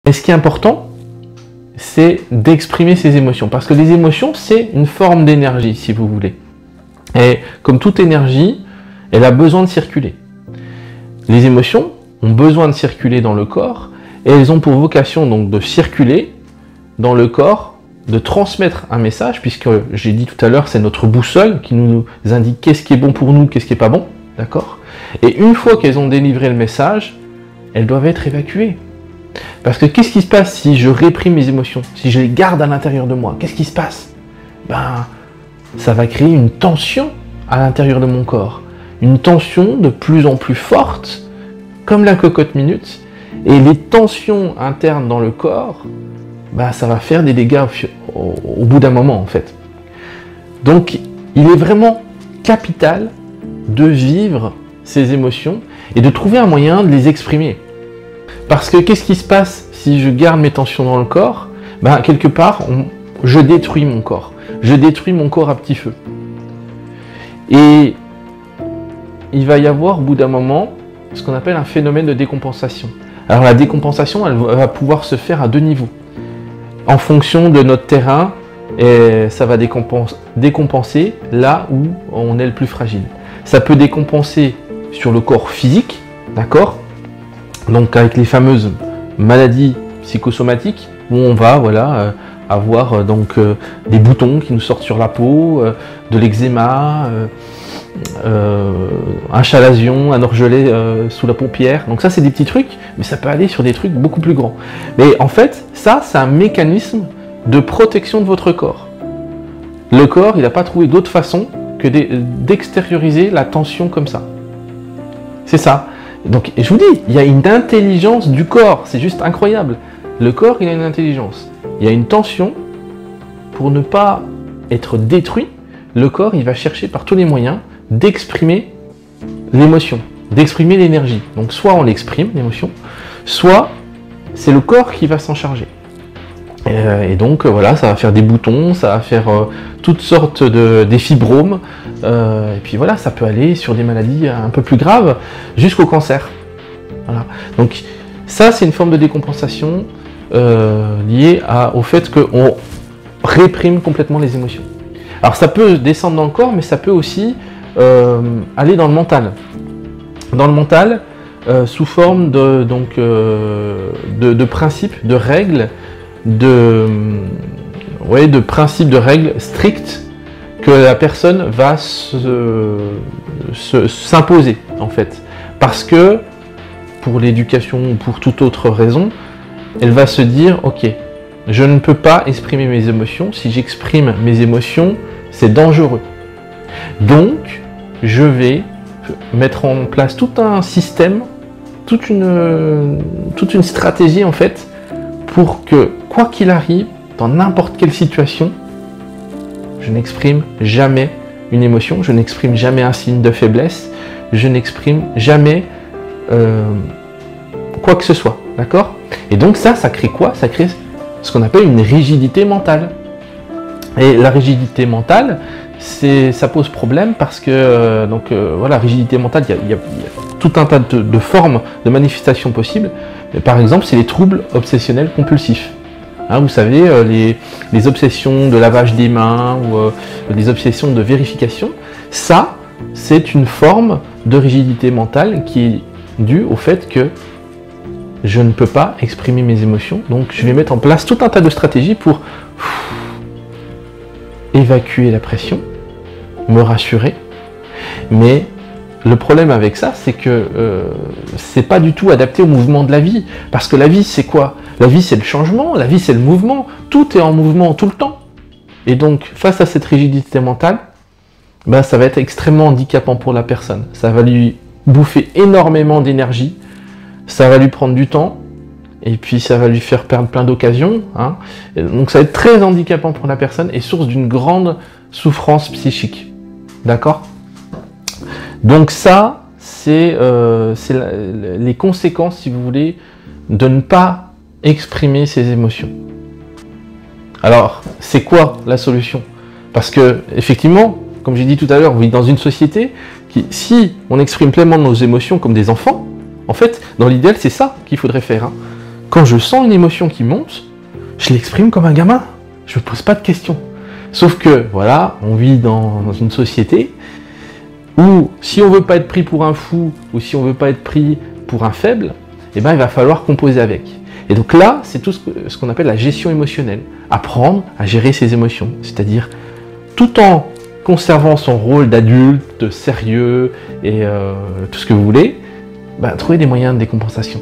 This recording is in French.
Et ce qui est important, c'est d'exprimer ses émotions. Parce que les émotions, c'est une forme d'énergie, si vous voulez. Et comme toute énergie, elle a besoin de circuler. Les émotions ont besoin de circuler dans le corps, et elles ont pour vocation donc de circuler dans le corps, de transmettre un message, puisque j'ai dit tout à l'heure, c'est notre boussole qui nous indique qu'est-ce qui est bon pour nous, qu'est-ce qui n'est pas bon, d'accord? Et une fois qu'elles ont délivré le message, elles doivent être évacuées. Parce que qu'est-ce qui se passe si je réprime mes émotions, si je les garde à l'intérieur de moi? Qu'est-ce qui se passe? Ben, ça va créer une tension à l'intérieur de mon corps. Une tension de plus en plus forte, comme la cocotte minute. Et les tensions internes dans le corps, ben, ça va faire des dégâts au bout d'un moment, en fait. Donc, il est vraiment capital de vivre ces émotions et de trouver un moyen de les exprimer. Parce que qu'est-ce qui se passe si je garde mes tensions dans le corps? Ben, quelque part, je détruis mon corps. Je détruis mon corps à petit feu. Et il va y avoir, au bout d'un moment, ce qu'on appelle un phénomène de décompensation. Alors la décompensation, elle va pouvoir se faire à deux niveaux. En fonction de notre terrain, et ça va décompenser là où on est le plus fragile. Ça peut décompenser sur le corps physique, d'accord? Donc avec les fameuses maladies psychosomatiques, où on va avoir des boutons qui nous sortent sur la peau, de l'eczéma, un chalazion, un orgelet sous la paupière. Donc ça c'est des petits trucs, mais ça peut aller sur des trucs beaucoup plus grands. Mais en fait, ça c'est un mécanisme de protection de votre corps. Le corps, il n'a pas trouvé d'autre façon que d'extérioriser la tension comme ça. C'est ça. Donc je vous dis, il y a une intelligence du corps, c'est juste incroyable. Le corps, il a une intelligence. Il y a une tension, pour ne pas être détruit, le corps, il va chercher par tous les moyens d'exprimer l'émotion, d'exprimer l'énergie. Donc soit on l'exprime, l'émotion, soit c'est le corps qui va s'en charger. Et donc voilà, ça va faire des boutons, ça va faire toutes sortes des fibromes, et puis voilà, ça peut aller sur des maladies un peu plus graves, jusqu'au cancer. Voilà. Donc ça, c'est une forme de décompensation liée au fait qu'on réprime complètement les émotions. Alors ça peut descendre dans le corps, mais ça peut aussi aller dans le mental. Dans le mental, sous forme de principes, de règles, de principes, de règles strictes que la personne va s'imposer en fait. Parce que pour l'éducation ou pour toute autre raison, elle va se dire, ok, je ne peux pas exprimer mes émotions. Si j'exprime mes émotions, c'est dangereux. Donc, je vais mettre en place tout un système, toute une stratégie en fait, pour que, quoi qu'il arrive, dans n'importe quelle situation, je n'exprime jamais une émotion, je n'exprime jamais un signe de faiblesse, je n'exprime jamais quoi que ce soit, d'accord? Et donc ça crée quoi? Ça crée ce qu'on appelle une rigidité mentale. Et la rigidité mentale, ça pose problème parce que, voilà, rigidité mentale, il y a tout un tas de formes de manifestations possibles. Et par exemple, c'est les troubles obsessionnels compulsifs. Hein, vous savez, les obsessions de lavage des mains ou les obsessions de vérification, ça, c'est une forme de rigidité mentale qui est due au fait que je ne peux pas exprimer mes émotions. Donc, je vais mettre en place tout un tas de stratégies pour évacuer la pression, me rassurer. Mais le problème avec ça, c'est que c'est pas du tout adapté au mouvement de la vie. Parce que la vie, c'est quoi? La vie, c'est le changement, la vie, c'est le mouvement. Tout est en mouvement tout le temps. Et donc, face à cette rigidité mentale, ben, ça va être extrêmement handicapant pour la personne. Ça va lui bouffer énormément d'énergie, ça va lui prendre du temps, et puis ça va lui faire perdre plein d'occasions. Hein. Donc ça va être très handicapant pour la personne et source d'une grande souffrance psychique. D'accord? Donc ça, c'est les conséquences, si vous voulez, de ne pas exprimer ses émotions. Alors, c'est quoi la solution? Parce que, effectivement, comme j'ai dit tout à l'heure, on vit dans une société qui, si on exprime pleinement nos émotions comme des enfants, en fait, dans l'idéal, c'est ça qu'il faudrait faire. Hein. quand je sens une émotion qui monte, je l'exprime comme un gamin. Je me pose pas de questions. Sauf que, voilà, on vit dans une société où si on veut pas être pris pour un fou ou si on veut pas être pris pour un faible, eh ben, il va falloir composer avec. Et donc là, c'est tout ce qu'on appelle la gestion émotionnelle. Apprendre à gérer ses émotions. C'est-à-dire, tout en conservant son rôle d'adulte, sérieux et tout ce que vous voulez, trouver des moyens de décompensation.